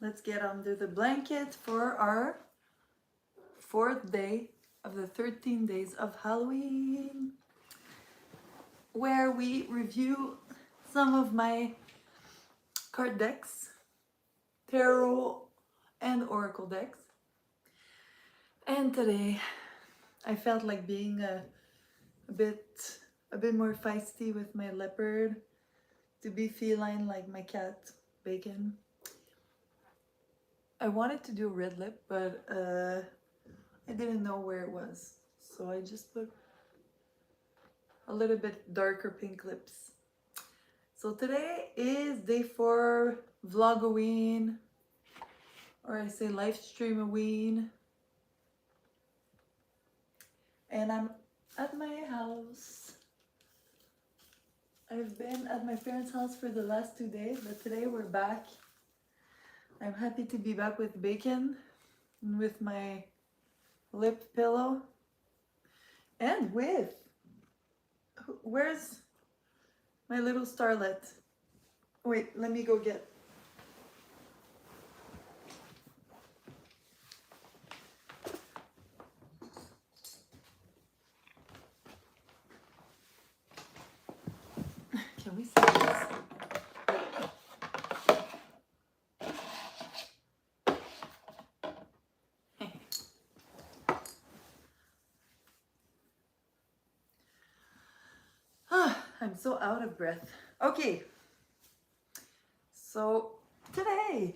let's get under the blanket for our 4th day of the 13 days of Halloween, where we review some of my card decks, tarot and oracle decks. And today I felt like being a bit more feisty with my leopard, to be feline like my cat Bacon. I wanted to do red lip, but I didn't know where it was, so I just put a little bit darker pink lips. So today is day 4 vlogoween, or I say live streamoween, and I'm at my house. I've been at my parents' house for the last 2 days, but today we're back. I'm happy to be back with Bacon and with my lip pillow and with, where's my little starlet? Wait, let me go get. Can we see this? I'm so out of breath. Okay, so today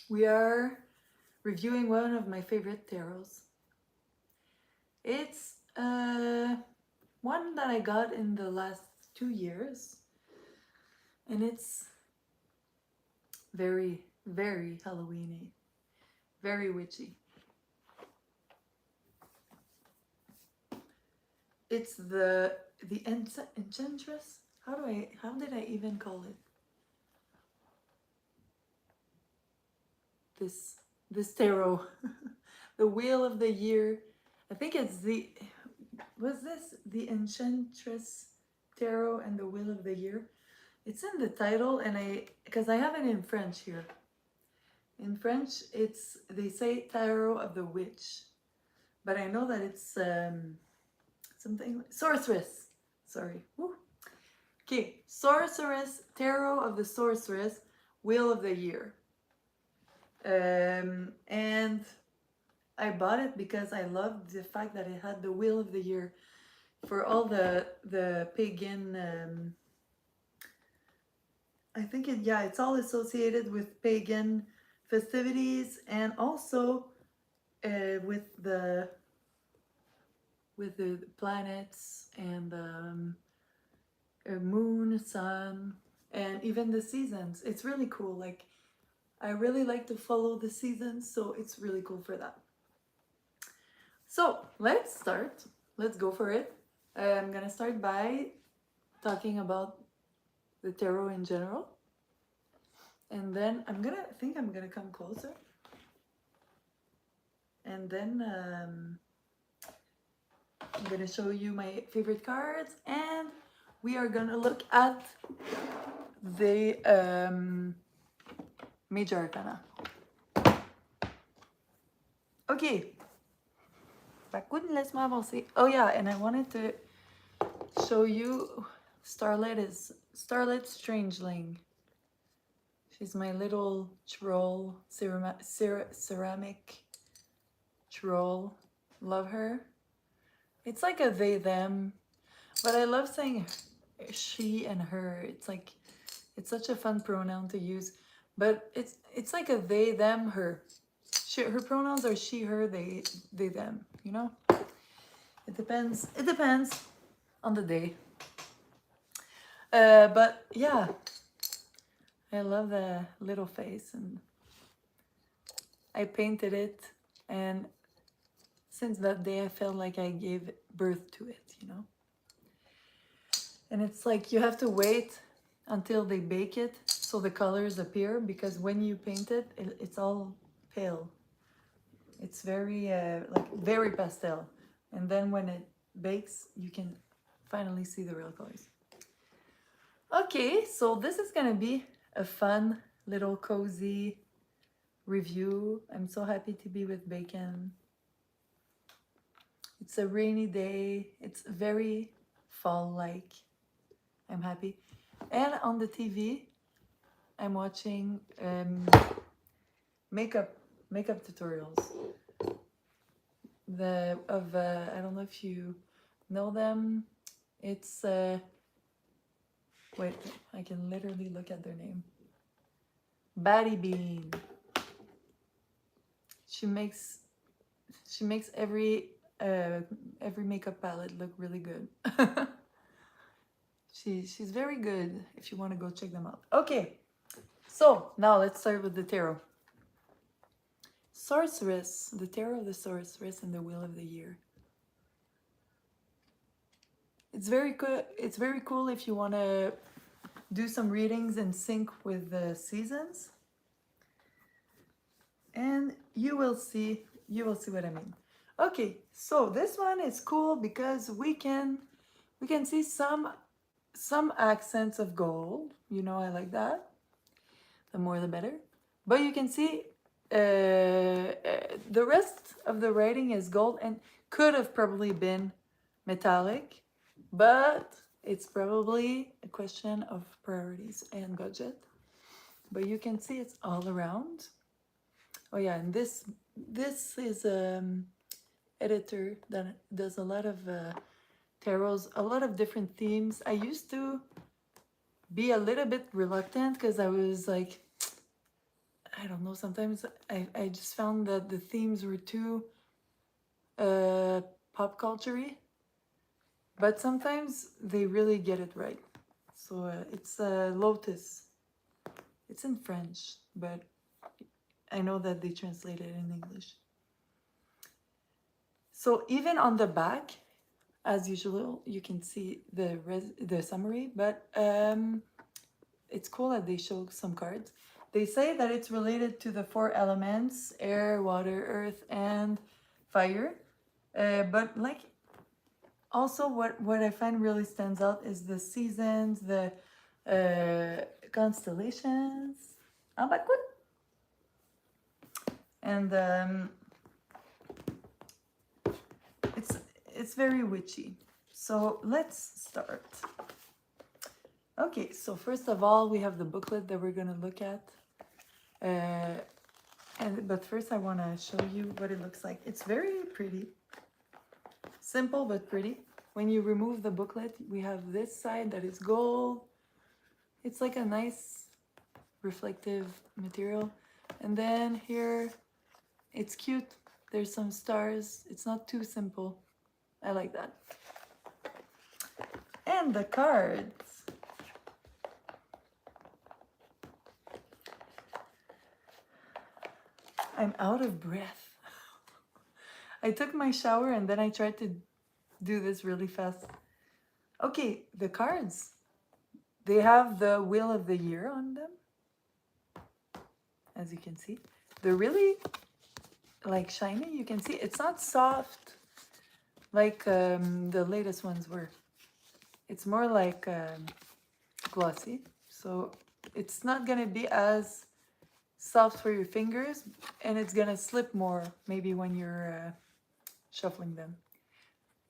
we are reviewing one of my favorite tarots. It's one that I got in the last 2 years, and it's very, very Halloweeny, very witchy. It's the Enchantress. How did I even call it? This tarot, the Wheel of the Year. I think it's was this the Enchantress Tarot and the Wheel of the Year? It's in the title, and because I have it in French here. In French, they say Tarot of the Witch, but I know that it's something Sorceress. Sorry. Woo. Okay, Sorceress, Tarot of the Sorceress, Wheel of the Year. And I bought it because I loved the fact that it had the Wheel of the Year for all the pagan. I think it's all associated with pagan festivities, and also with the planets and moon, sun, and even the seasons. It's really cool. Like, I really like to follow the seasons, so it's really cool for that. So let's start. Let's go for it. I'm gonna start by talking about the tarot in general, and then I'm gonna come closer, and then I'm gonna show you my favorite cards, and we are gonna look at the Major Arcana. Okay. Laisse-moi avancer. Oh yeah, and I wanted to show you Starlet Strangeling. She's my little troll, ceramic troll. Love her. It's like a they, them, but I love saying she and her. It's like, it's such a fun pronoun to use, but it's like a they, them, her. Her pronouns are she, her, they, them, you know? It depends on the day. But yeah, I love the little face, and I painted it, and since that day I felt like I gave birth to it, you know? And it's like you have to wait until they bake it so the colors appear, because when you paint it, it's all pale. It's very very pastel, and then when it bakes you can finally see the real colors. Okay, so this is gonna be a fun little cozy review. I'm so happy to be with Bacon. It's a rainy day. It's very fall-like. I'm happy. And on the TV, I'm watching makeup tutorials. I don't know if you know them. It's wait, I can literally look at their name. Batty Bean. She makes every makeup palette look really good. She's very good if you want to go check them out. Okay, so now let's start with the tarot. Sorceress, the tarot of the Sorceress and the Wheel of the Year. It's very good. It's very cool if you want to do some readings in sync with the seasons. And you will see what I mean. Okay, so this one is cool because we can see some accents of gold. You know, I like that. The more the better. But you can see the rest of the writing is gold and could have probably been metallic, but it's probably a question of priorities and budget. But you can see it's all around. Oh yeah, and this is editor that does a lot of tarots, a lot of different themes. I used to be a little bit reluctant because I was like, I don't know, sometimes I just found that the themes were too pop culture-y, but sometimes they really get it right. So it's Lotus. It's in French, but I know that they translate it in English. So even on the back, as usual, you can see the summary, but it's cool that they show some cards. They say that it's related to the 4 elements: air, water, earth, and fire. But like, also what I find really stands out is the seasons, the constellations. And it's very witchy. So let's start. Okay, so first of all, we have the booklet that we're gonna look at. But first I wanna show you what it looks like. It's very pretty. Simple but pretty. When you remove the booklet, we have this side that is gold. It's like a nice reflective material. And then here, it's cute. There's some stars. It's not too simple. I like that. And the cards. I'm out of breath. I took my shower and then I tried to do this really fast. Okay, the cards. They have the Wheel of the Year on them, as you can see. They're really like shiny. You can see it's not soft like the latest ones were. It's more like glossy. So it's not gonna be as soft for your fingers, and it's gonna slip more maybe when you're shuffling them.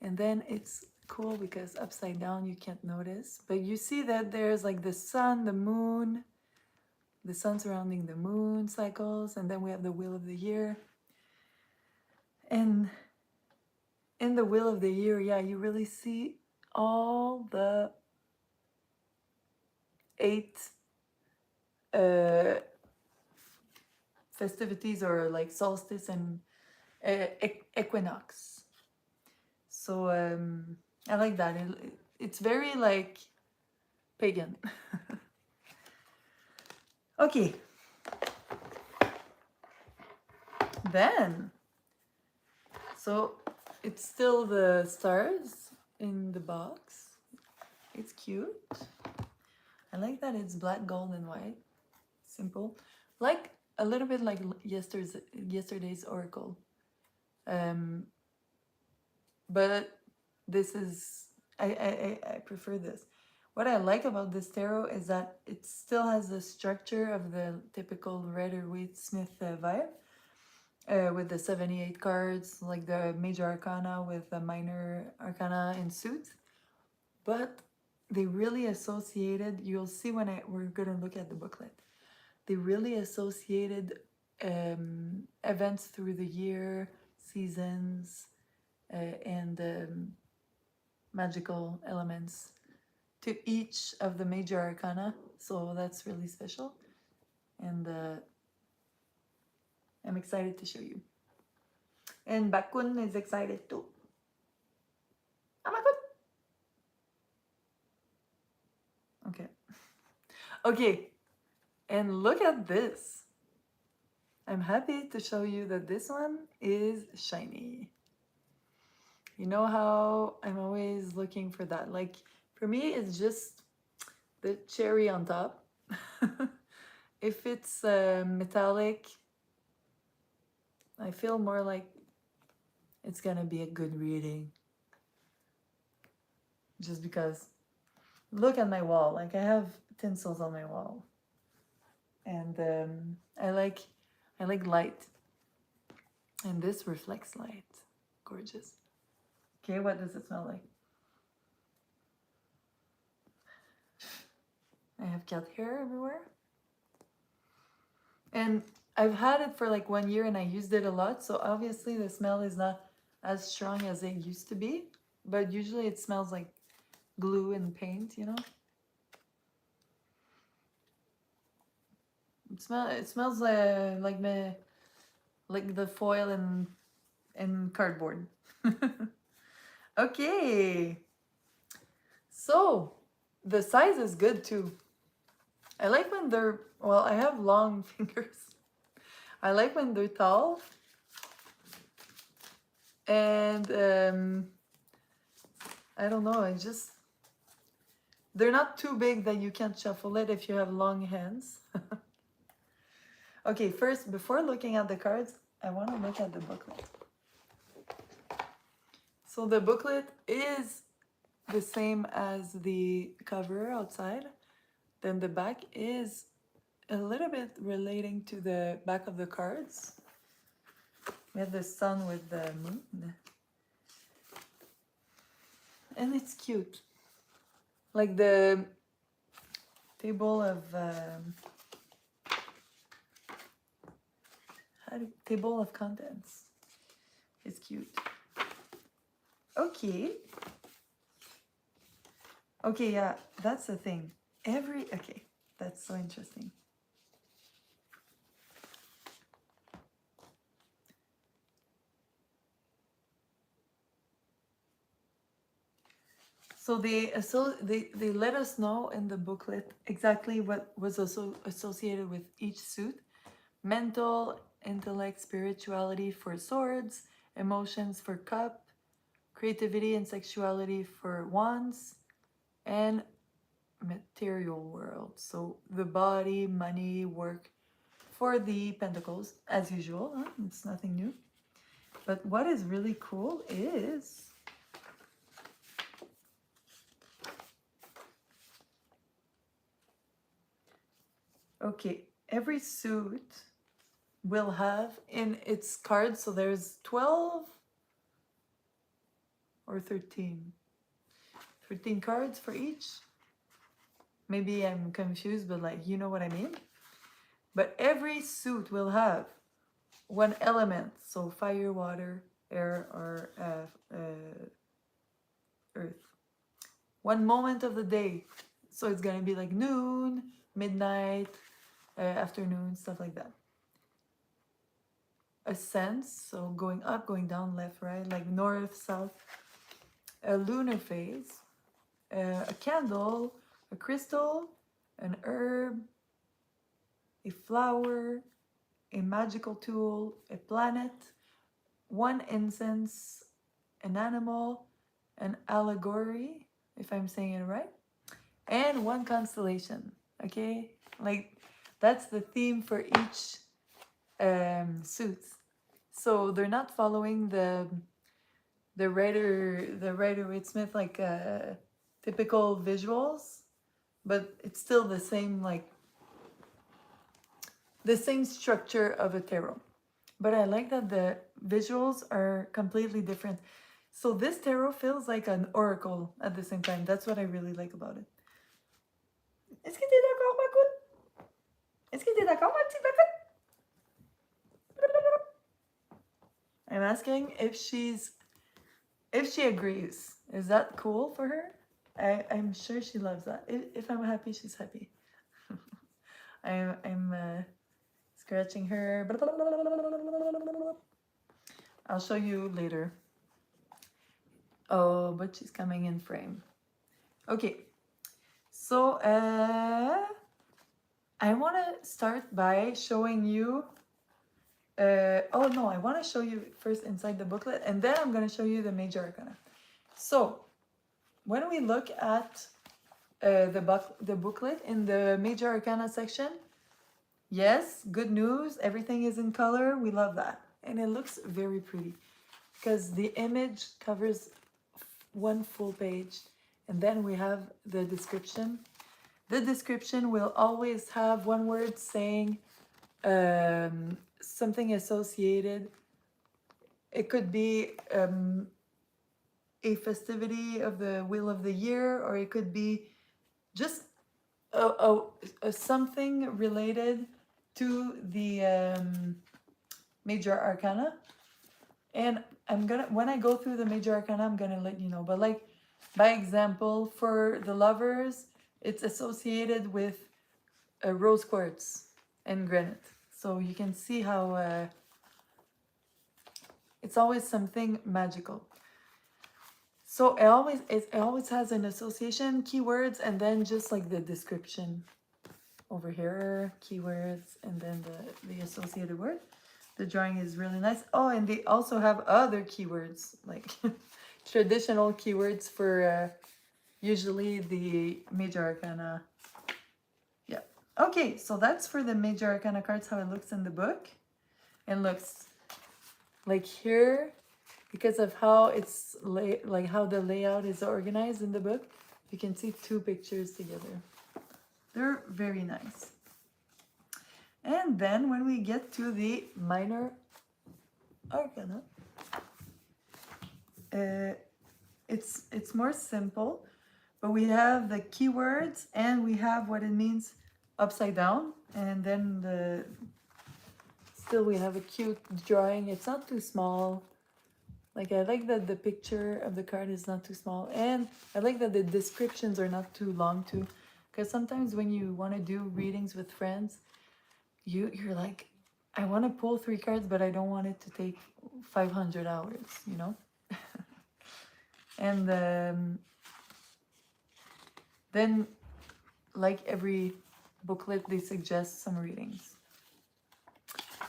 And then it's cool because upside down you can't notice, but you see that there's like the sun, the moon, the sun surrounding the moon cycles, and then we have the Wheel of the Year. And in the Wheel of the Year, yeah, you really see all the 8 festivities, or like solstice and equinox. So I like that. It's very like pagan. Okay. Then, so it's still the stars in the box. It's cute. I like that it's black, gold, and white. Simple. Like a little bit like yesterday's oracle. But this is, I prefer this. what I like about this tarot is that it still has the structure of the typical Rider-Waite-Smith vibe, with the 78 cards, like the major arcana with the minor arcana in suit. But they really associated, you'll see when we're going to look at the booklet, they really associated events through the year, seasons, and magical elements to each of the major arcana. So that's really special. And I'm excited to show you. And Bakun is excited too. Bakun! Okay. Okay. And look at this. I'm happy to show you that this one is shiny. You know how I'm always looking for that. Like, for me, it's just the cherry on top. If it's metallic, I feel more like it's gonna be a good reading. Just because, look at my wall. Like, I have tinsels on my wall. And I like light. And this reflects light. Gorgeous. Okay, what does it smell like? I have cat hair everywhere. And I've had it for like 1 year and I used it a lot. So obviously the smell is not as strong as it used to be. But usually it smells like glue and paint, you know? It smells like the foil and cardboard. Okay. So the size is good too. I like when they're, well, I have long fingers. I like when they're tall. And I don't know, they're not too big that you can't shuffle it if you have long hands. Okay, first, before looking at the cards, I want to look at the booklet. So the booklet is the same as the cover outside. Then the back is a little bit relating to the back of the cards. We have the sun with the moon. And it's cute. Like the table of table of contents. It's cute. Okay. Okay, yeah, that's the thing. Okay, that's so interesting. So they let us know in the booklet exactly what was also associated with each suit. Mental, intellect, spirituality for swords, emotions for cup, creativity and sexuality for wands, and material world. So the body, money, work for the pentacles, as usual. Huh? It's nothing new. But what is really cool is okay, every suit will have in its cards, so there's 12 or 13 cards for each. Maybe I'm confused, but like, you know what I mean? But every suit will have one element, so fire, water, air, or earth. One moment of the day, so it's gonna be like noon, midnight, afternoon, stuff like that. A sense, so going up, going down, left, right, like north, south. A lunar phase, a candle, a crystal, an herb, a flower, a magical tool, a planet, one incense, an animal, an allegory, if I'm saying it right, and one constellation. Okay, like that's the theme for each suits. So they're not following the Rider-Waite-Smith like typical visuals. but it's still the same, like, the same structure of a tarot. But I like that the visuals are completely different. So this tarot feels like an oracle at the same time. That's what I really like about it. Est-ce que t'es d'accord, ma coute? Est-ce que t'es d'accord, ma petite cocotte? I'm asking if she agrees. Is that cool for her? I'm sure she loves that. If I'm happy, she's happy. I'm scratching her. I'll show you later. Oh, but she's coming in frame. Okay, so I want to start by showing you. Oh no, I want to show you first inside the booklet, and then I'm going to show you the major arcana. So when we look at the booklet in the major arcana section, yes, good news, everything is in color. We love that, and it looks very pretty because the image covers one full page, and then we have the description. The description will always have one word saying something associated. It could be a festivity of the wheel of the year, or it could be just a something related to the major arcana. And I'm gonna, when I go through the major arcana, I'm gonna let you know. But like, by example, for the lovers, it's associated with rose quartz and granite. So you can see how it's always something magical. So it always has an association, keywords, and then just like the description over here, keywords, and then the associated word. The drawing is really nice. Oh, and they also have other keywords, like traditional keywords for usually the major arcana. Yeah. Okay, so that's for the major arcana cards, how it looks in the book. It looks like here, because of how it's like how the layout is organized in the book, you can see two pictures together. They're very nice. And then when we get to the minor arcana, it's more simple, but we have the keywords and we have what it means upside down, and then still we have a cute drawing. It's not too small. Like, I like that the picture of the card is not too small, and I like that the descriptions are not too long too, because sometimes when you want to do readings with friends, you're like, I want to pull 3 cards, but I don't want it to take 500 hours, you know? And then, like every booklet, they suggest some readings.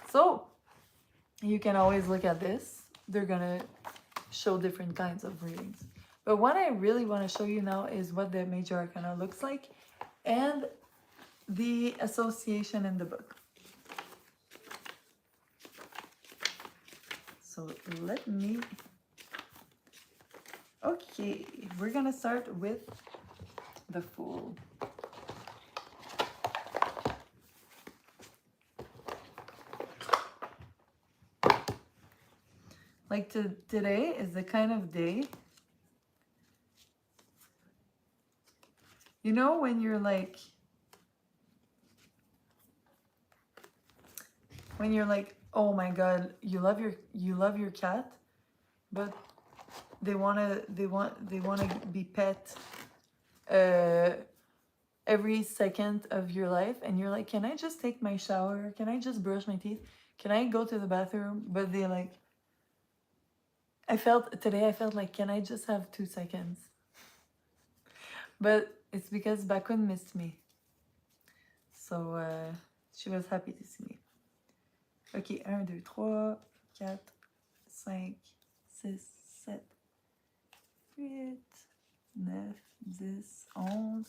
So you can always look at this. They're gonna show different kinds of readings. But what I really want to show you now is what the major arcana looks like and the association in the book. So let me... Okay, we're gonna start with the Fool. Like today is the kind of day, you know, when you're like, oh my god, you love your cat, but they want to be pet every second of your life, and you're like, can I just take my shower? Can I just brush my teeth? Can I go to the bathroom? But they like, today I felt like, can I just have 2 seconds? But it's because Bakun missed me. So she was happy to see me. Ok, 1, 2, 3, 4, 5, 6, 7, 8, 9, 10, 11.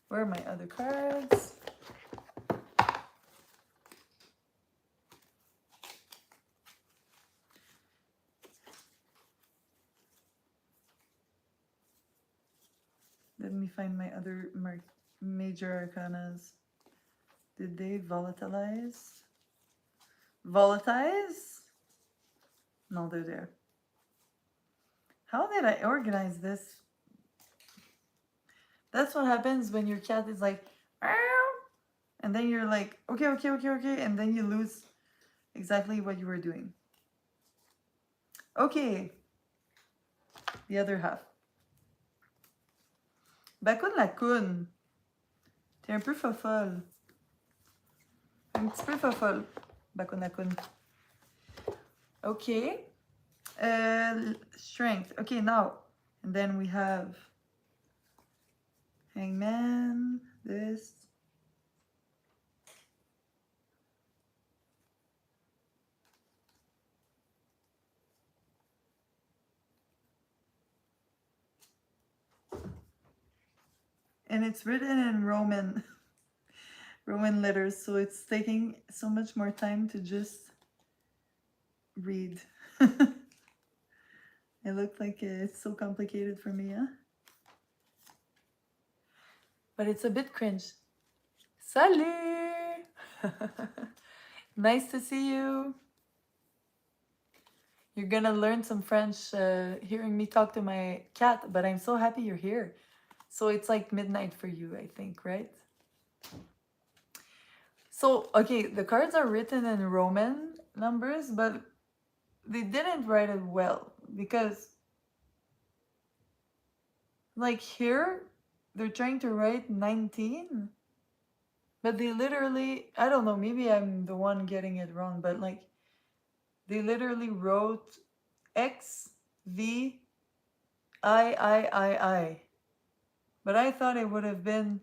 Where are my other cards? Let me find my other major arcanas. Did they volatilize? Volatilize? No, they're there. How did I organize this? That's what happens when your cat is like, "Meow," and then you're like, okay, and then you lose exactly what you were doing. Okay. The other half. Bakun la coune. T'es un peu fofolle. Un petit peu fofolle. Bakun la coune. Okay. Strength. Okay, now. And then we have Hangman. This. And it's written in Roman letters, so it's taking so much more time to just read. It looked like it's so complicated for me, huh? But it's a bit cringe. Salut! Nice to see you. You're gonna learn some French hearing me talk to my cat, but I'm so happy you're here. So it's like midnight for you, I think, right? So, okay, the cards are written in Roman numbers, but they didn't write it well because, like, here they're trying to write 19, but they literally, I don't know, maybe I'm the one getting it wrong, but like they literally wrote X V I. But I thought it would have been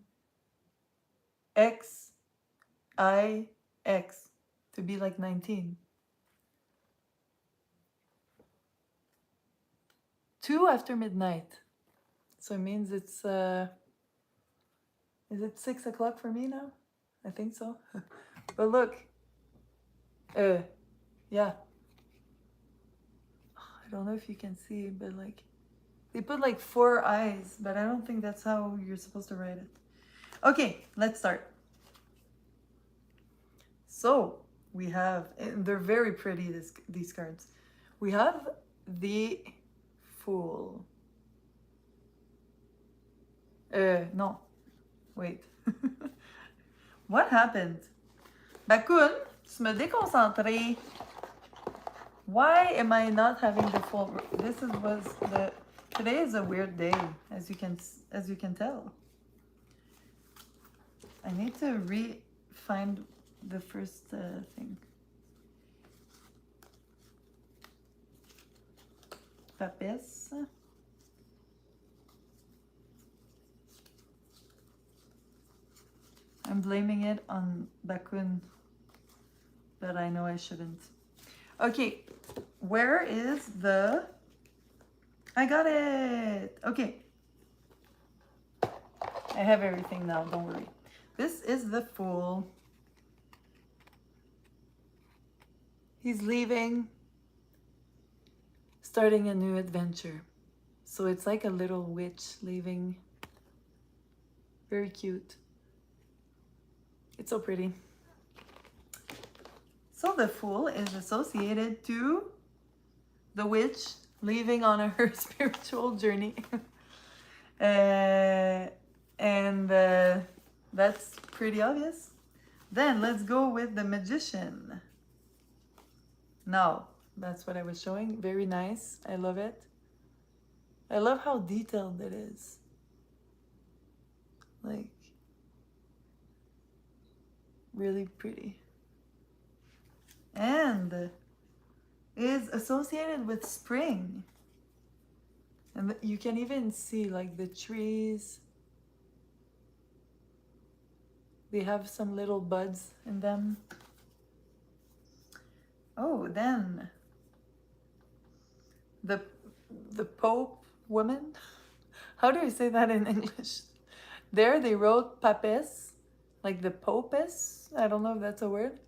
X I X to be like 19. 2 after midnight. So it means it's is it 6 o'clock for me now? I think so. But look. Yeah. I don't know if you can see, but like they put like 4 eyes, but I don't think that's how you're supposed to write it. Okay, let's start. So we have, and they're very pretty, these cards. We have the Fool. No. Wait. What happened? Bakun, tu me déconcentré. Why am I not having the full? Today is a weird day, as you can tell. I need to find the first thing. Papes. I'm blaming it on Bakun, but I know I shouldn't. Okay, where is the... I got it! Okay. I have everything now, don't worry. This is the Fool. He's leaving, starting a new adventure. So it's like a little witch leaving. Very cute. It's so pretty. So the Fool is associated to the witch leaving on her spiritual journey. That's pretty obvious. Then let's go with the Magician. Now, that's what I was showing. Very nice. I love it. I love how detailed it is. Like, really pretty. And is associated with spring. And you can even see like the trees. They have some little buds in them. Oh, then the Pope woman. How do you say that in English? There they wrote papes, like the popes. I don't know if that's a word.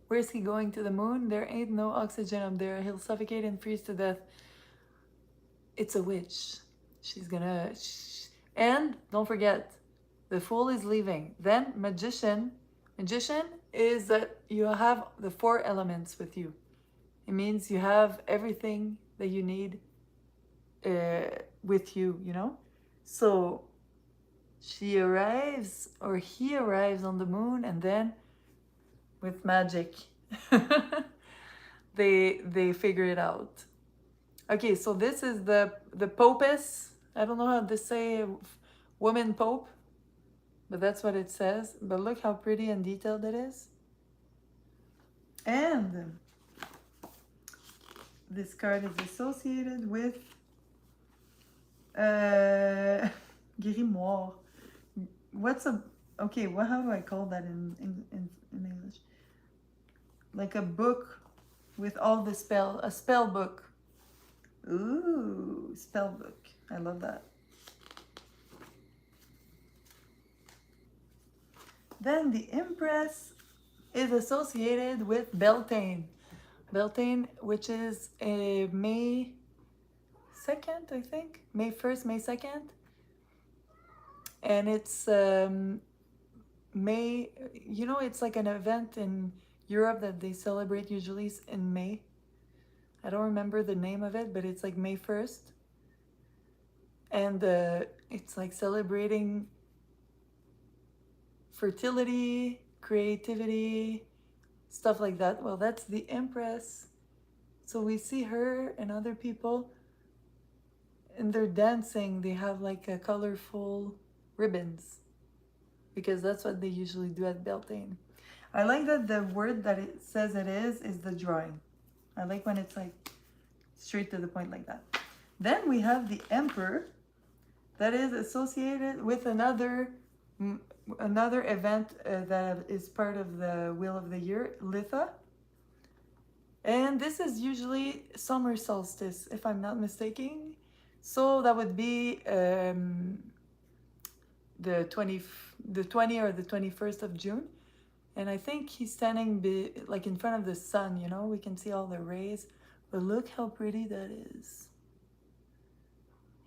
Where's he going? To the moon? There ain't no oxygen up there. He'll suffocate and freeze to death. It's a witch. She's gonna... And don't forget, The fool is leaving. Then magician. Magician is that you have the 4 elements with you. It means you have everything that you need with you, you know? So she arrives, or he arrives on the moon, and then with magic they figure it out. Okay, so this is the popess. I don't know how to say woman pope, but that's what it says. But look how pretty and detailed it is. And this card is associated with grimoire. What's a okay? What how do I call that in English? Like a book with all the a spell book. Ooh, spell book. I love that. Then the Empress is associated with Beltane. Beltane, which is a May 2nd, I think. May 1st, May 2nd. And it's May, you know, it's like an event in Europe that they celebrate usually in May. I don't remember the name of it, but it's like May 1st. And it's like celebrating fertility, creativity, stuff like that. Well, that's the Empress. So we see her and other people, and they're dancing. They have like a colorful ribbons, because that's what they usually do at Beltane. I like that the word that it says it is the drawing. I like when it's like straight to the point like that. Then we have the Emperor, that is associated with another event that is part of the Wheel of the Year, Litha. And this is usually summer solstice, if I'm not mistaken. So that would be the 20 or the 21st of June. And I think he's standing like in front of the sun, you know, we can see all the rays. But look how pretty that is.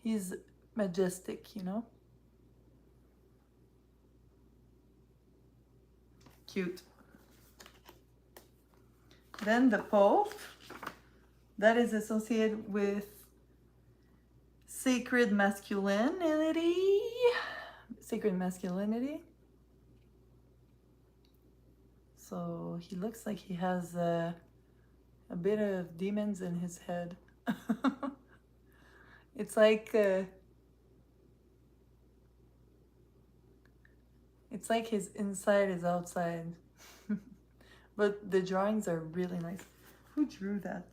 He's majestic, you know. Cute. Then the Pope, that is associated with sacred masculinity. Sacred masculinity. So he looks like he has a bit of demons in his head. It's like his inside is outside. But the drawings are really nice. Who drew that?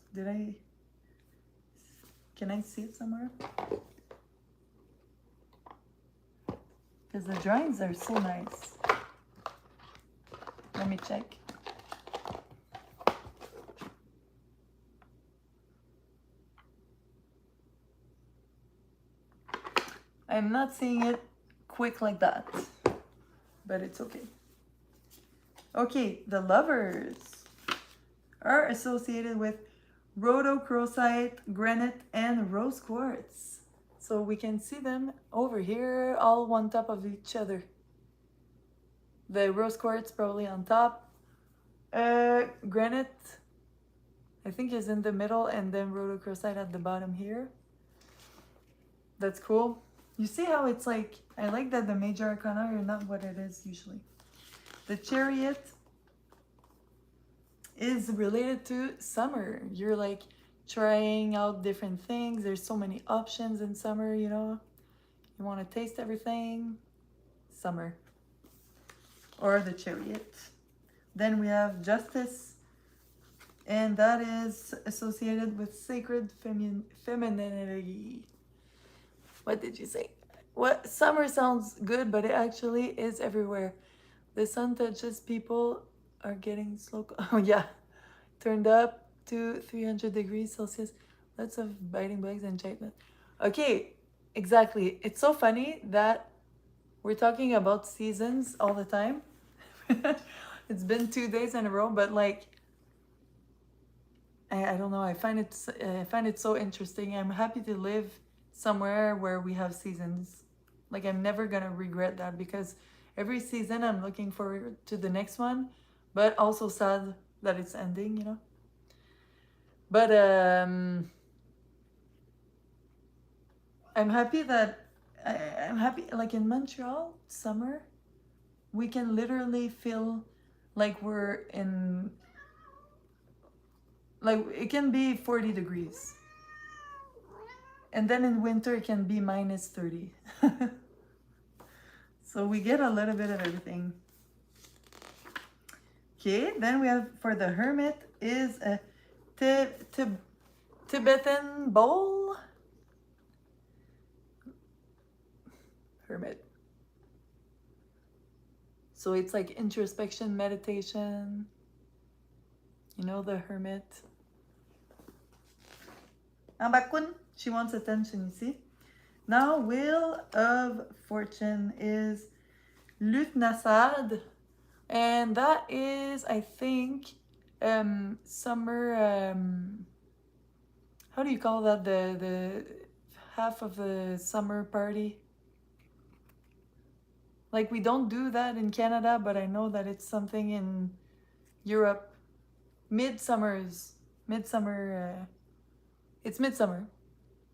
Can I see it somewhere? Because the drawings are so nice. Let me check. I'm not seeing it quick like that, but it's okay. Okay, the Lovers are associated with rhodochrosite, granite, and rose quartz. So we can see them over here, all on top of each other. The rose quartz probably on top. Granite, I think, is in the middle, and then rhodochrosite at the bottom here. That's cool. You see how it's like, I like that the major arcana are not what it is usually. The Chariot is related to summer. You're like trying out different things. There's so many options in summer, you know. You want to taste everything. Summer. Or the Chariot. Then we have Justice, and that is associated with sacred femininity. What did you say? What? Summer sounds good, but it actually is everywhere. The sun touches people are getting slow. Oh yeah, turned up to 300 degrees Celsius. Lots of biting bugs and enchantment. Okay, exactly. It's so funny that we're talking about seasons all the time. It's been 2 days in a row, but like, I don't know. I find it so interesting. I'm happy to live somewhere where we have seasons. Like I'm never gonna regret that, because every season I'm looking forward to the next one, but also sad that it's ending, you know. But I'm happy that I'm happy. Like in Montreal, summer, we can literally feel like we're in, like it can be 40 degrees, and then in winter it can be minus 30. So we get a little bit of everything. Okay, then we have for the hermit is a Tibetan bowl. Hermit. So it's like introspection, meditation. You know, the hermit. Ambakun, she wants attention, you see. Now, Wheel of Fortune is Lutnasad. And that is, I think, summer, how do you call that? The half of the summer party. Like we don't do that in Canada, but I know that it's something in Europe. Midsummer, it's midsummer,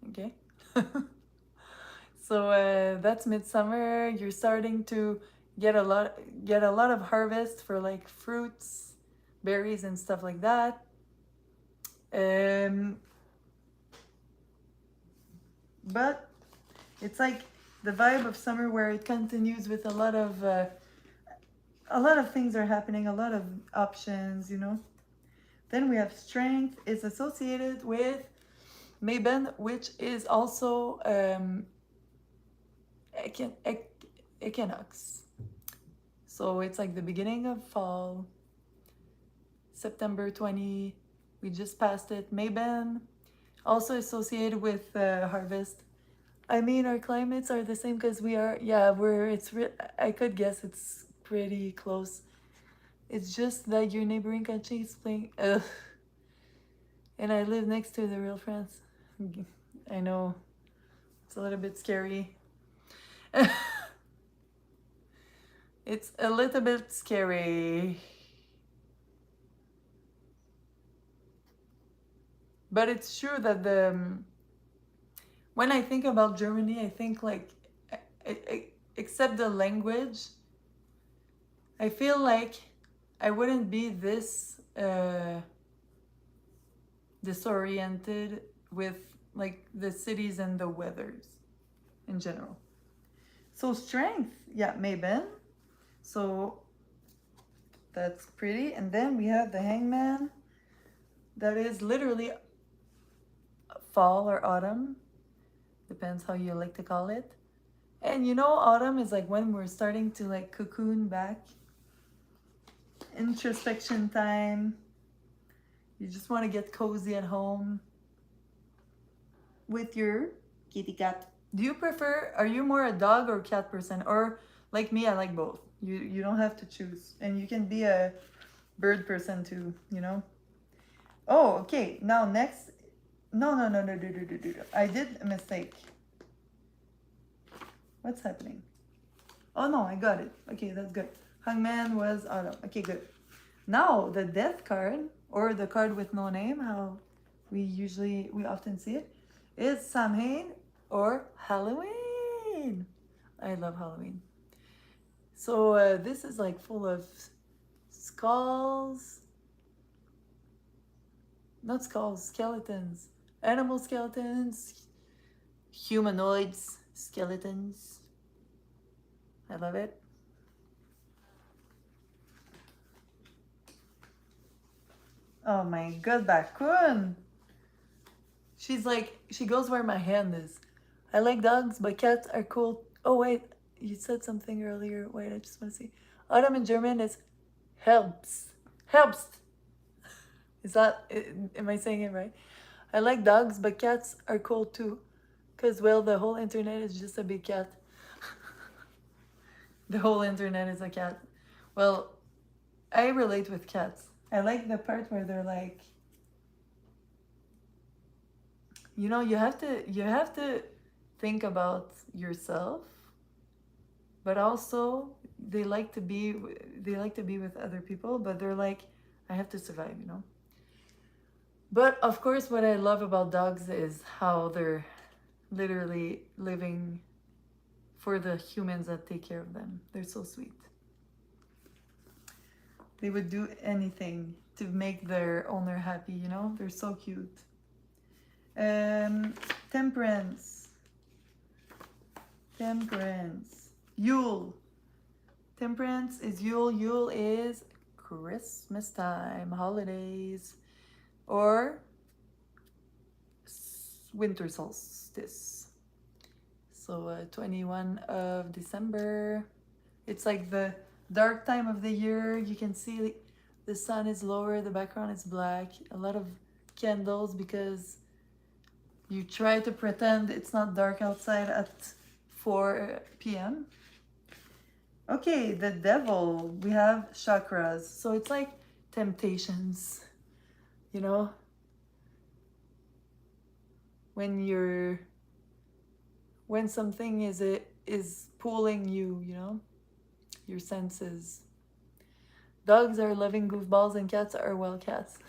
okay? So that's midsummer. You're starting to get a lot of harvest for like fruits, berries and stuff like that. But it's like the vibe of summer where it continues with a lot of things are happening, a lot of options, you know. Then we have strength is associated with Mabon, which is also equinox. So it's like the beginning of fall, September 20, we just passed it. Mabon, also associated with harvest. I mean, our climates are the same because we are, yeah, I could guess it's pretty close. It's just that your neighboring country is playing, and I live next to the real France. I know, it's a little bit scary. It's a little bit scary. But it's true that when I think about Germany, I think like, except the language, I feel like I wouldn't be this disoriented with like the cities and the weathers in general. So strength, yeah, Mabon. So that's pretty. And then we have the hangman. That is literally fall or autumn. Depends how you like to call it. And you know, autumn is like when we're starting to like cocoon back. Introspection time. You just want to get cozy at home with your kitty cat. Do you prefer, are you more a dog or cat person? Or like me, I like both. You don't have to choose. And you can be a bird person too, you know? Oh, okay. Now next. No. I did a mistake. What's happening? Oh no, I got it. Okay, that's good. Hangman was autumn. Okay, good. Now the death card, or the card with no name, how we often see it, is Samhain or Halloween. I love Halloween. So this is like full of skulls. Not skulls, skeletons. Animal skeletons. Humanoids, skeletons. I love it. Oh my god, Bakun! She's like, she goes where my hand is. I like dogs, but cats are cool. Oh wait, you said something earlier. Wait, I just want to see. Autumn in German is Herbst. Herbst. Is that, am I saying it right? I like dogs, but cats are cool too. Because, well, the whole internet is just a big cat. The whole internet is a cat. Well, I relate with cats. I like the part where they're like, you know, you have to think about yourself but also they like to be with other people, but they're like, I have to survive, you know. But of course, what I love about dogs is how they're literally living for the humans that take care of them. They're so sweet. They would do anything to make their owner happy, you know? They're so cute. Temperance. Yule. Temperance is Yule. Yule is Christmas time, holidays, or winter solstice. So 21 of December. It's like the dark time of the year. You can see the sun is lower, the background is black, a lot of candles because you try to pretend it's not dark outside at 4 p.m. Okay, the devil, we have chakras. So it's like temptations, you know? When something is pulling you, you know? Your senses. Dogs are loving goofballs and cats are well cats.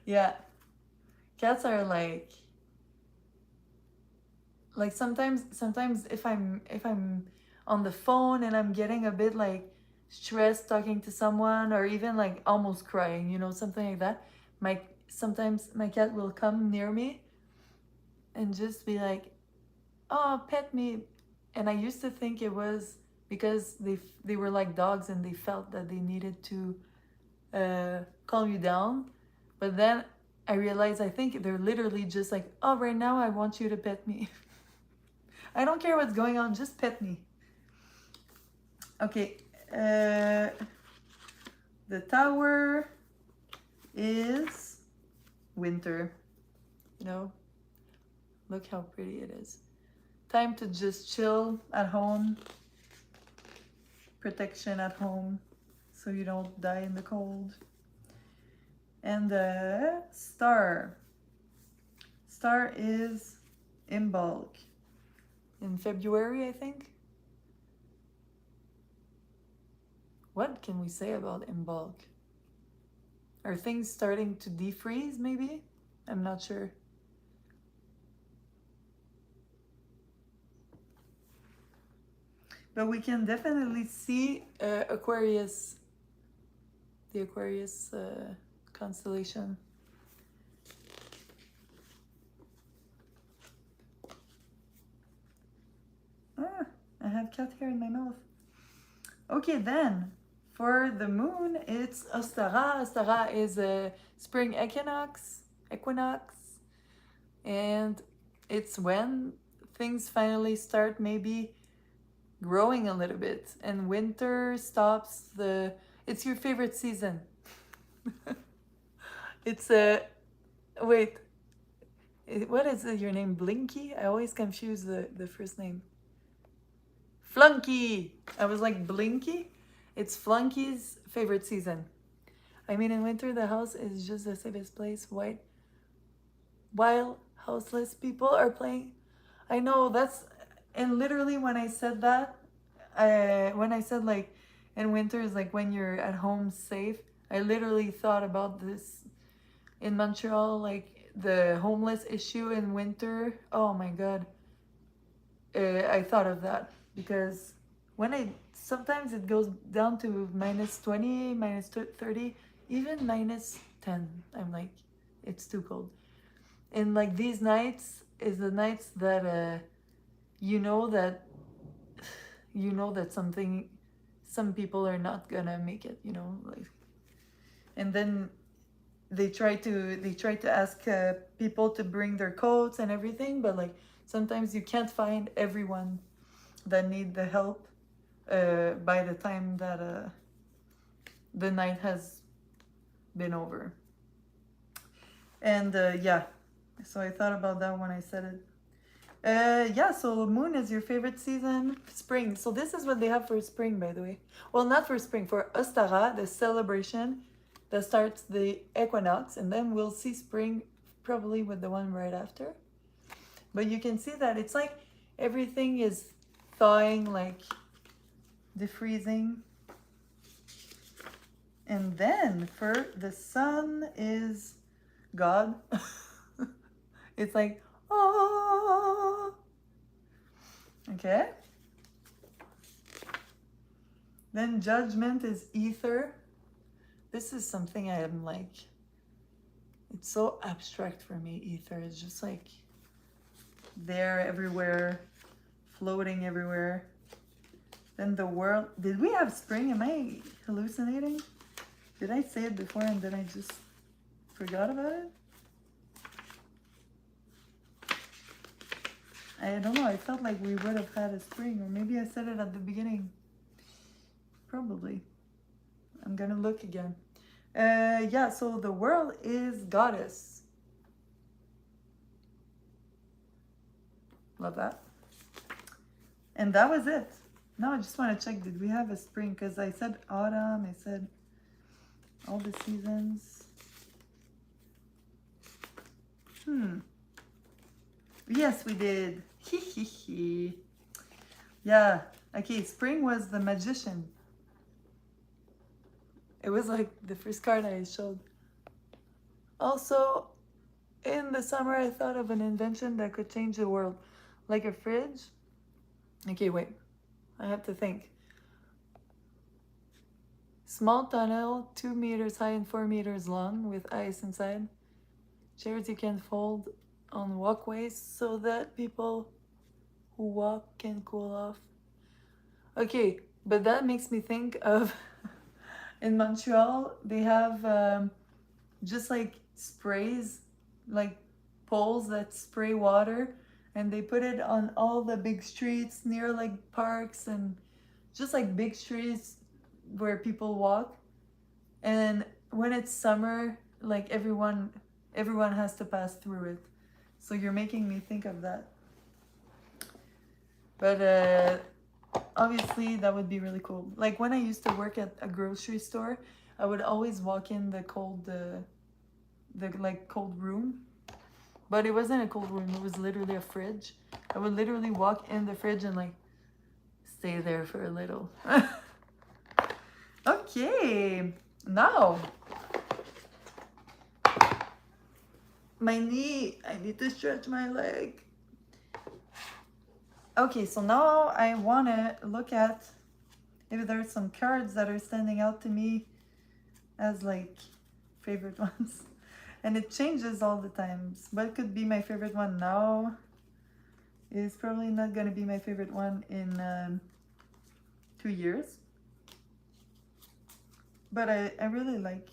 Yeah. Cats are like sometimes if I'm on the phone and I'm getting a bit like stressed talking to someone or even like almost crying, you know, something like that, sometimes my cat will come near me and just be like, oh, pet me. And I used to think it was because they were like dogs and they felt that they needed to calm you down. But then I realized I think they're literally just like, oh, right now I want you to pet me. I don't care what's going on, just pet me. Okay, the tower is winter, you know? Look how pretty it is. Time to just chill at home. Protection at home so you don't die in the cold. And the star is in bulk in February, I think. What can we say about in bulk? Are things starting to defreeze maybe? I'm not sure. But we can definitely see Aquarius, the Aquarius constellation. I have cat hair in my mouth. Okay, then for the moon, it's Ostara. Ostara is a spring equinox, and it's when things finally start maybe growing a little bit, and winter stops. It's your favorite season. It's wait, what is your name? Blinky? I always confuse the first name. Flunky. I was like, Blinky? It's Flunky's favorite season. I mean, in winter, the house is just the safest place. While houseless people are playing. I know and literally when I said that, when I said like, in winter is like when you're at home safe, I literally thought about this in Montreal, like the homeless issue in winter. Oh my God. I thought of that. Because sometimes it goes down to -20, -30, even -10. I'm like, it's too cold. And like these nights is the nights that you know that some people are not gonna make it, you know, like, and then they try to ask people to bring their coats and everything, but like sometimes you can't find everyone that need the help by the time that the night has been over. And yeah, so I thought about that when I said it. Yeah, so moon is your favorite season. Spring. So this is what they have for spring, by the way. Well, not for spring, for Ostara, the celebration that starts the equinox, and then we'll see spring probably with the one right after. But you can see that it's like everything is thawing, like defreezing. And then for the sun is God. It's like, oh. Okay. Then judgment is ether. This is something I am like, it's so abstract for me, ether. It's just like there, everywhere, floating everywhere. Then the world, did we have spring? Am I hallucinating? Did I say it before and then I just forgot about it? I don't know, I felt like we would have had a spring, or maybe I said it at the beginning. Probably. I'm gonna look again. Yeah, so the world is goddess. Love that. And that was it. Now I just want to check, did we have a spring? Because I said autumn, I said all the seasons. Yes, we did. Yeah. Okay, spring was the magician. It was like the first card I showed. Also, in the summer, I thought of an invention that could change the world. Like a fridge. Okay, wait. I have to think. Small tunnel, 2 meters high and 4 meters long, with ice inside. Chairs you can fold on walkways so that people who walk can cool off. Okay, but that makes me think of in Montreal, they have just like sprays, like poles that spray water, and they put it on all the big streets near like parks and just like big streets where people walk. And when it's summer, like everyone has to pass through it. So you're making me think of that. But obviously that would be really cool. Like when I used to work at a grocery store, I would always walk in the cold like cold room. But it wasn't a cold room, it was literally a fridge. I would literally walk in the fridge and like stay there for a little. Okay, now my knee, I need to stretch my leg. Okay, so now I want to look at if there's some cards that are standing out to me as like favorite ones. And it changes all the times. What could be my favorite one now is probably not going to be my favorite one in 2 years. But I really like,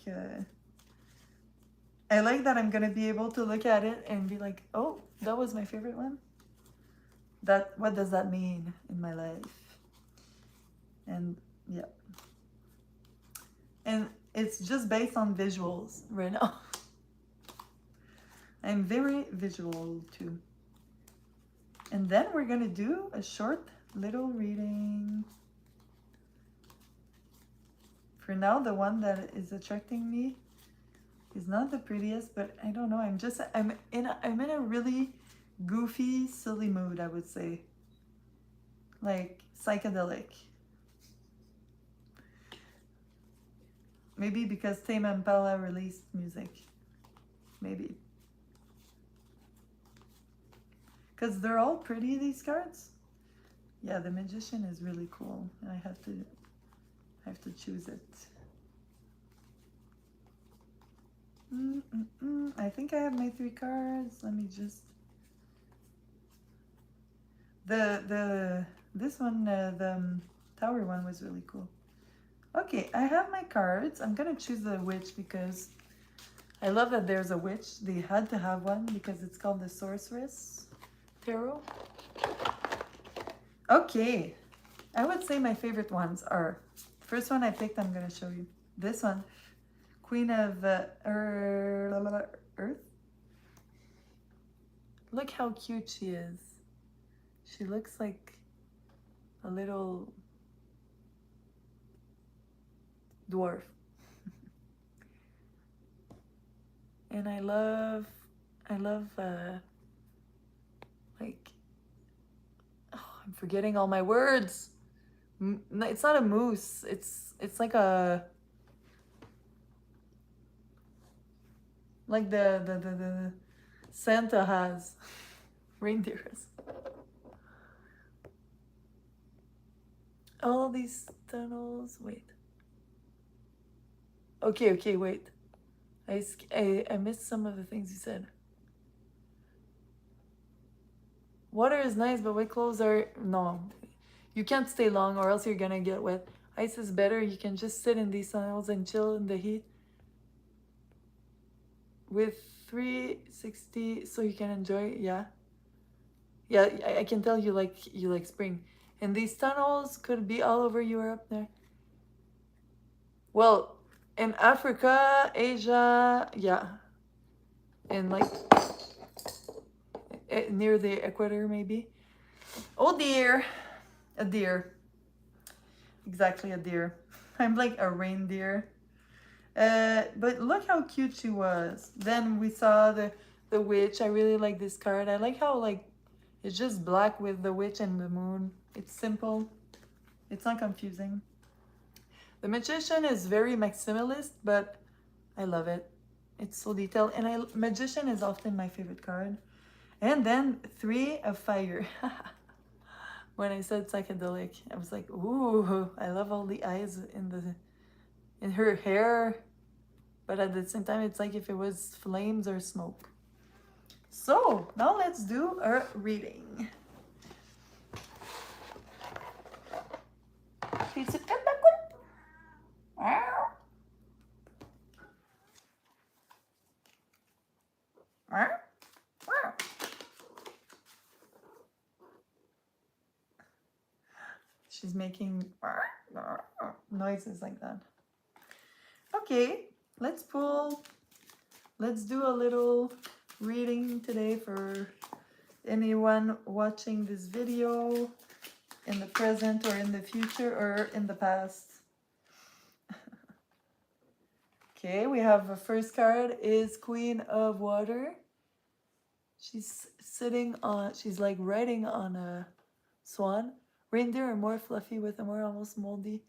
I like that I'm going to be able to look at it and be like, oh, that was my favorite one. What does that mean in my life? And yeah. And it's just based on visuals right now. I'm very visual too. And then we're gonna do a short little reading. For now, the one that is attracting me is not the prettiest, but I don't know. I'm in a really goofy, silly mood, I would say. Like psychedelic. Maybe because Tame Impala released music. Maybe. Because they're all pretty, these cards. Yeah, the Magician is really cool. I have to choose it. I think I have my 3 cards. Let me just... This one, the Tower one was really cool. Okay, I have my cards. I'm gonna choose the witch because I love that there's a witch. They had to have one because it's called the Sorceress Tarot. Okay, I would say my favorite ones are, first one I picked, I'm gonna show you. This one, Queen of Earth. Look how cute she is. She looks like a little dwarf. And I love like, oh, I'm forgetting all my words. No, it's not a moose. It's like a like the Santa has reindeers. All these tunnels. Wait. Okay, wait. I missed some of the things you said. Water is nice, but wet clothes are... No. You can't stay long or else you're gonna get wet. Ice is better. You can just sit in these tunnels and chill in the heat. With 360, so you can enjoy, yeah. Yeah, I can tell you like spring. And these tunnels could be all over Europe there. Well, in Africa, Asia, yeah. And like near the equator maybe. Oh dear. A deer. Exactly, a deer. I'm like a reindeer. But look how cute she was. Then we saw the witch. I really like this card. I like how like it's just black with the witch and the moon. It's simple. It's not confusing. The magician is very maximalist, but I love it. It's so detailed. And magician is often my favorite card. And then 3 of fire. When I said psychedelic, I was like, ooh, I love all the eyes in her hair. But at the same time, it's like if it was flames or smoke. So now let's do a reading. She's making noises like that. Okay, let's do a little reading today for anyone watching this video in the present or in the future or in the past. Okay, we have the first card is Queen of Water. She's she's like riding on a swan. Reindeer are more fluffy with a more almost moldy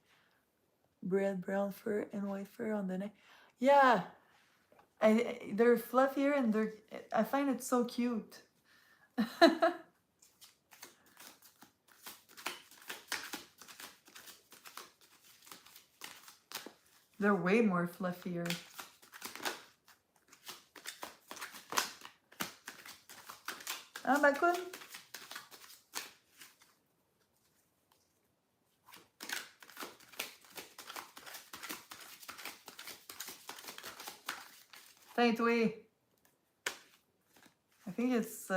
red, brown fur and white fur on the neck. Yeah, they're fluffier and I find it so cute. They're way more fluffier. Ah, bakun. Thank you. I think it's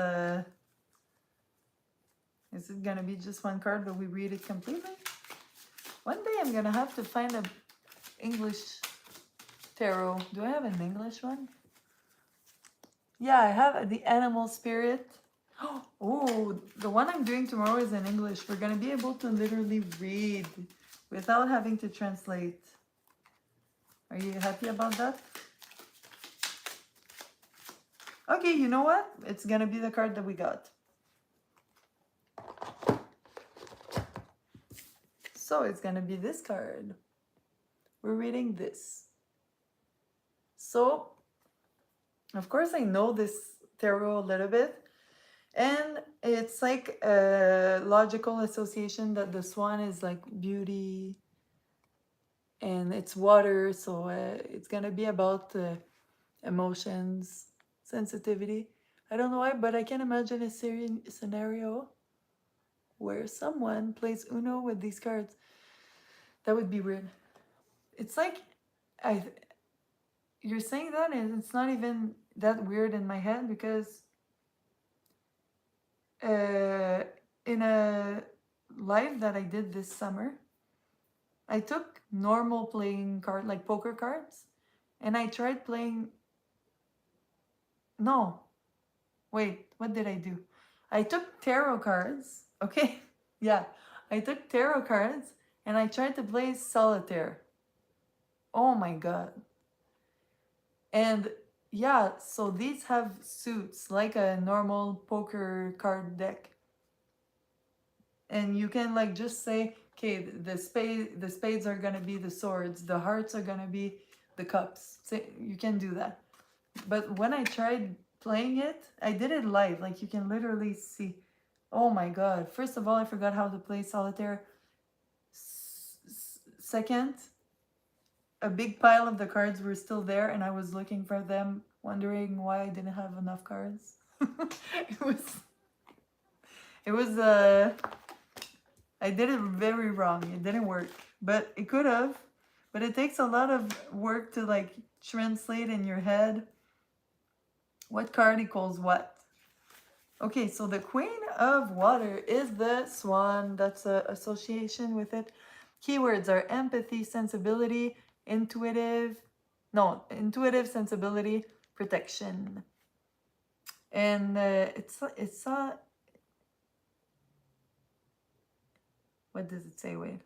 is it gonna be just one card but we read it completely? One day I'm gonna have to find a English tarot. Do I have an English one? Yeah, I have the animal spirit. Oh, the one I'm doing tomorrow is in English. We're gonna be able to literally read without having to translate. Are you happy about that? Okay, you know what? It's gonna be the card that we got. So it's gonna be this card. We're reading this. So, of course, I know this tarot a little bit. And it's like a logical association that the swan is like beauty and it's water. So it's gonna be about emotions, sensitivity. I don't know why, but I can imagine a scenario where someone plays Uno with these cards. That would be weird. It's like, you're saying that and it's not even that weird in my head because in a live that I did this summer, I took normal playing card, like poker cards, and I tried playing... No. Wait, what did I do? I took tarot cards, okay? Yeah, I took tarot cards and I tried to play solitaire. Oh my god. And yeah, so these have suits like a normal poker card deck. and you can like just say, okay, the spades are gonna be the swords, the hearts are gonna be the cups. So you can do that. But when I tried playing it, I did it live. Like you can literally see. Oh my god! First of all, I forgot how to play solitaire. Second, a big pile of the cards were still there, and I was looking for them, wondering why I didn't have enough cards. It was I did it very wrong. It didn't work, but it could have. But it takes a lot of work to like translate in your head what card equals what. Okay, so the Queen of Water is the swan. That's an association with it. Keywords are empathy, sensibility, intuitive, sensibility, protection. And it's what does it say? Wait.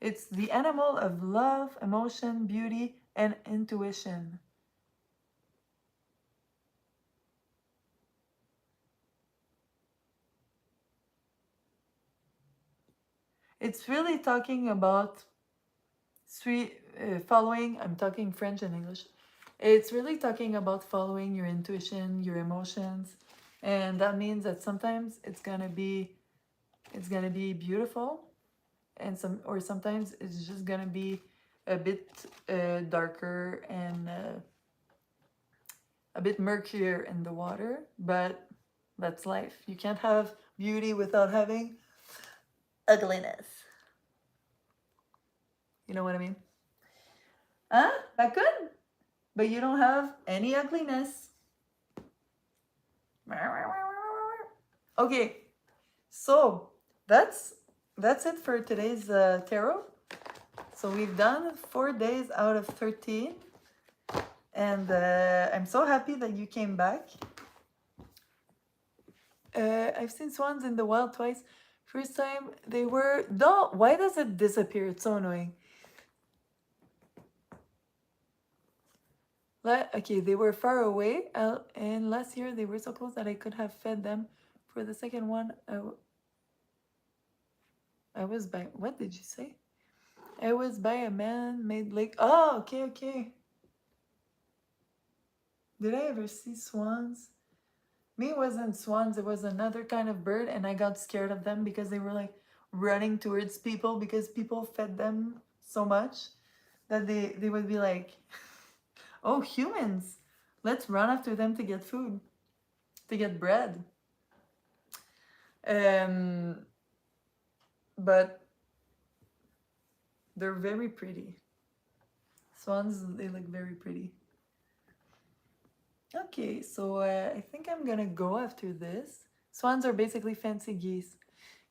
It's the animal of love, emotion, beauty, and intuition. It's really talking about following, I'm talking French and English. It's really talking about following your intuition, your emotions. And that means that sometimes it's gonna be beautiful, and sometimes it's just gonna be a bit darker and a bit murkier in the water, but that's life. You can't have beauty without having ugliness. You know what I mean? Huh? That good? But you don't have any ugliness. Okay, so that's it for today's tarot. So we've done 4 days out of 13, and I'm so happy that you came back. I've seen swans in the wild twice. First time they were... No, why does it disappear? It's so annoying. Okay, they were far away, and last year they were so close that I could have fed them. For the second one, I was by... What did you say? I was by a man-made lake. Oh, okay, okay. Did I ever see swans? Me, it wasn't swans, it was another kind of bird, and I got scared of them because they were like running towards people because people fed them so much that they would be like, oh, humans, let's run after them to get food, to get bread. But they're very pretty. Swans, they look very pretty. Okay, so I think I'm gonna go after this. Swans are basically fancy geese.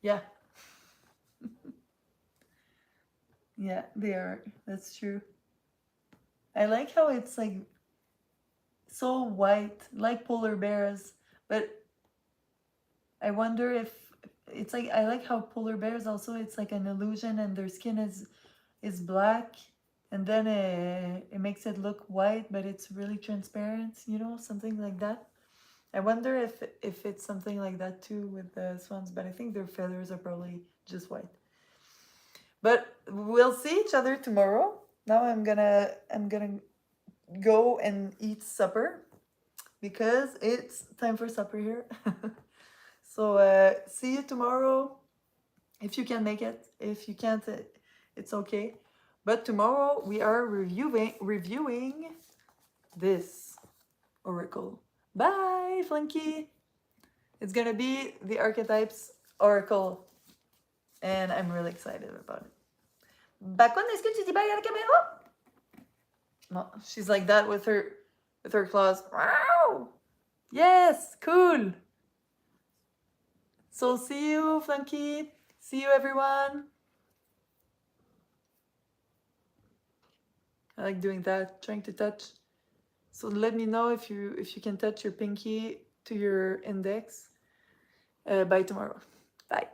Yeah. Yeah, they are. That's true. I like how it's like so white, like polar bears, but I wonder if it's like, I like how polar bears also, it's like an illusion and their skin is black, and then it makes it look white, but it's really transparent, you know, something like that. I wonder if it's something like that too with the swans, but I think their feathers are probably just white. But we'll see each other tomorrow. Now I'm gonna go and eat supper because it's time for supper here. So see you tomorrow if you can make it. If you can't, it's okay. But tomorrow we are reviewing this oracle. Bye, Flinky. It's gonna be the archetypes oracle, and I'm really excited about it. Bacon, est-ce que tu dis bye à la caméra? No, she's like that with her claws. Wow! Yes, cool. So see you, Flanky. See you, everyone. I like doing that, trying to touch. So let me know if you can touch your pinky to your index by tomorrow. Bye.